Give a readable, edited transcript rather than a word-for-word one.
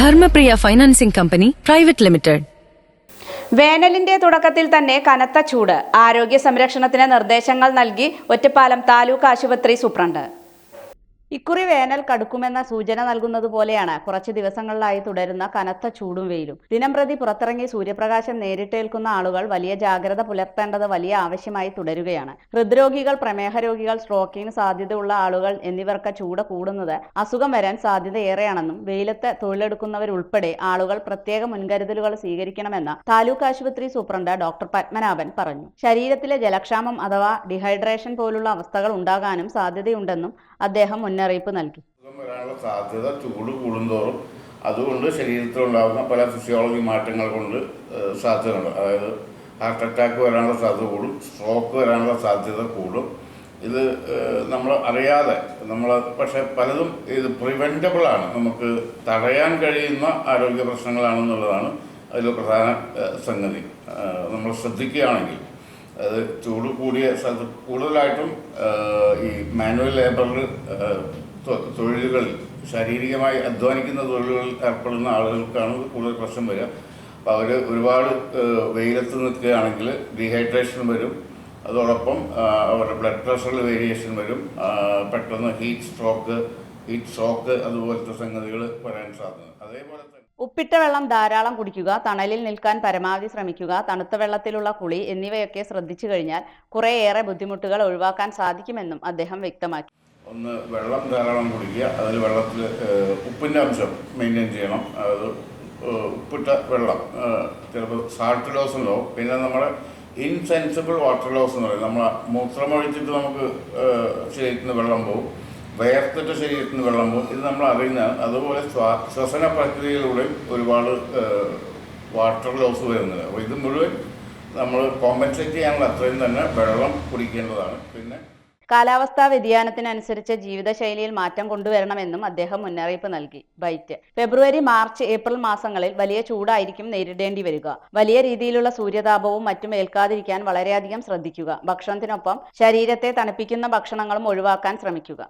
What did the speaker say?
Dharmapriya financing company private limited. വേനലിന്റെ തുടക്കത്തിൽ തന്നെ കനത്ത ചൂട്. ആരോഗ്യ സംരക്ഷണത്തിന് നിർദ്ദേശങ്ങൾ നൽകി ഒറ്റപ്പാലം താലൂക്ക് ആശുപത്രി സൂപ്രണ്ട്. ഇക്കുറി വേനൽ കടുക്കുമെന്ന സൂചന നൽകുന്നത് പോലെയാണ് കുറച്ച് ദിവസങ്ങളിലായി തുടരുന്ന കനത്ത ചൂടും വെയിലും. ദിനംപ്രതി പുറത്തിറങ്ങി സൂര്യപ്രകാശം നേരിട്ടേൽക്കുന്ന ആളുകൾ വലിയ ജാഗ്രത പുലർത്തേണ്ടത് വലിയ ആവശ്യമായി തുടരുകയാണ്. ഹൃദ്രോഗികൾ, പ്രമേഹ രോഗികൾ, സ്ട്രോക്കിന് സാധ്യതയുള്ള ആളുകൾ എന്നിവർക്ക് ചൂട് കൂടുന്നത് അസുഖം വരാൻ സാധ്യതയേറെയാണെന്നും വെയിലത്ത് തൊഴിലെടുക്കുന്നവരുൾപ്പെടെ ആളുകൾ പ്രത്യേക മുൻകരുതലുകൾ സ്വീകരിക്കണമെന്ന് താലൂക്ക് ആശുപത്രി സൂപ്രണ്ട് ഡോക്ടർ പത്മനാഭൻ പറഞ്ഞു. ശരീരത്തിലെ ജലക്ഷാമം അഥവാ ഡിഹൈഡ്രേഷൻ പോലുള്ള അവസ്ഥകൾ ഉണ്ടാകാനും സാധ്യതയുണ്ടെന്നും അദ്ദേഹം മുന്നറിയിപ്പ് നൽകി. വരാനുള്ള സാധ്യത ചൂട് കൂടുന്തോറും അതുകൊണ്ട് ശരീരത്തിലുണ്ടാകുന്ന പല ഫിസിയോളജി മാറ്റങ്ങൾ കൊണ്ട് സാധ്യതയുണ്ട്. അതായത് ഹാർട്ട് അറ്റാക്ക് വരാനുള്ള സാധ്യത കൂടും, സ്ട്രോക്ക് വരാനുള്ള സാധ്യത കൂടും. ഇത് നമ്മൾ അറിയാതെ പക്ഷെ പലതും ഇത് പ്രിവെൻറ്റബിൾ ആണ്, നമുക്ക് തടയാൻ കഴിയുന്ന ആരോഗ്യ പ്രശ്നങ്ങളാണെന്നുള്ളതാണ് അതിൽ പ്രധാന സംഗതി. നമ്മൾ ശ്രദ്ധിക്കുകയാണെങ്കിൽ അത് ചൂട് കൂടിയ സ്ഥലത്ത് കൂടുതലായിട്ടും ഈ മാനുവൽ ലേബറിൽ തൊഴിലുകളിൽ ശാരീരികമായി അധ്വാനിക്കുന്ന തൊഴിലുകളിൽ ഏർപ്പെടുന്ന ആളുകൾക്കാണ് കൂടുതൽ പ്രശ്നം വരിക. അപ്പോൾ അവർ ഒരുപാട് വെയിലത്ത് നിൽക്കുകയാണെങ്കിൽ ഡീഹൈഡ്രേഷൻ വരും, അതോടൊപ്പം അവരുടെ ബ്ലഡ് പ്രഷറിൽ വേരിയേഷൻ വരും, പെട്ടെന്ന് ഹീറ്റ് സ്ട്രോക്ക് അതുപോലത്തെ സംഗതികൾ വരാൻ സാധ്യത. അതേപോലെ തന്നെ ഉപ്പിട്ട വെള്ളം ധാരാളം കുടിക്കുക, തണലിൽ നിൽക്കാൻ പരമാവധി ശ്രമിക്കുക, തണുത്ത വെള്ളത്തിലുള്ള കുളി എന്നിവയൊക്കെ ശ്രദ്ധിച്ചു കഴിഞ്ഞാൽ കുറേയേറെ ബുദ്ധിമുട്ടുകൾ ഒഴിവാക്കാൻ സാധിക്കുമെന്നും അദ്ദേഹം വ്യക്തമാക്കി. ഒന്ന്, വെള്ളം ധാരാളം കുടിക്കുക. അതിൽ വെള്ളത്തിൽ ഉപ്പിൻ്റെ അംശം മെയിൻറ്റെയിൻ ചെയ്യണം. അത് ഉപ്പിട്ട വെള്ളം ചിലപ്പോൾ സാൾട്ട് ലോസ് ഉണ്ടാവും. പിന്നെ നമ്മുടെ ഇൻസെൻസിബിൾ വാട്ടർ ലോസ് എന്ന് പറയും. നമ്മൾ മൂത്രമൊഴിച്ചിട്ട് നമുക്ക് ശരീരത്തിൽ നിന്ന് വെള്ളം പോകും, വേർത്തിട്ട് ശരീരത്തിൽ നിന്ന് വെള്ളം പോകും. ഇത് നമ്മൾ അറിയുന്നതാണ്. അതുപോലെ ശ്വസന പ്രക്രിയയിലൂടെ ഒരുപാട് വാട്ടർ ലോസ് വരുന്നത്. അപ്പോൾ ഇത് മുഴുവൻ നമ്മൾ കോമ്പൻസേറ്റ് ചെയ്യാനുള്ള അത്രയും തന്നെ വെള്ളം കുടിക്കേണ്ടതാണ്. പിന്നെ കാലാവസ്ഥാ വ്യതിയാനത്തിനനുസരിച്ച് ജീവിതശൈലിയിൽ മാറ്റം കൊണ്ടുവരണമെന്നും അദ്ദേഹം മുന്നറിയിപ്പ് നൽകി. ബൈറ്റ്: ഫെബ്രുവരി, മാർച്ച്, ഏപ്രിൽ മാസങ്ങളിൽ വലിയ ചൂടായിരിക്കും നേരിടേണ്ടി വരിക. വലിയ രീതിയിലുള്ള സൂര്യതാപവും മറ്റും ഏൽക്കാതിരിക്കാൻ വളരെയധികം ശ്രദ്ധിക്കുക. ഭക്ഷണത്തിനൊപ്പം ശരീരത്തെ തണുപ്പിക്കുന്ന ഭക്ഷണങ്ങളും ഒഴിവാക്കാൻ ശ്രമിക്കുക.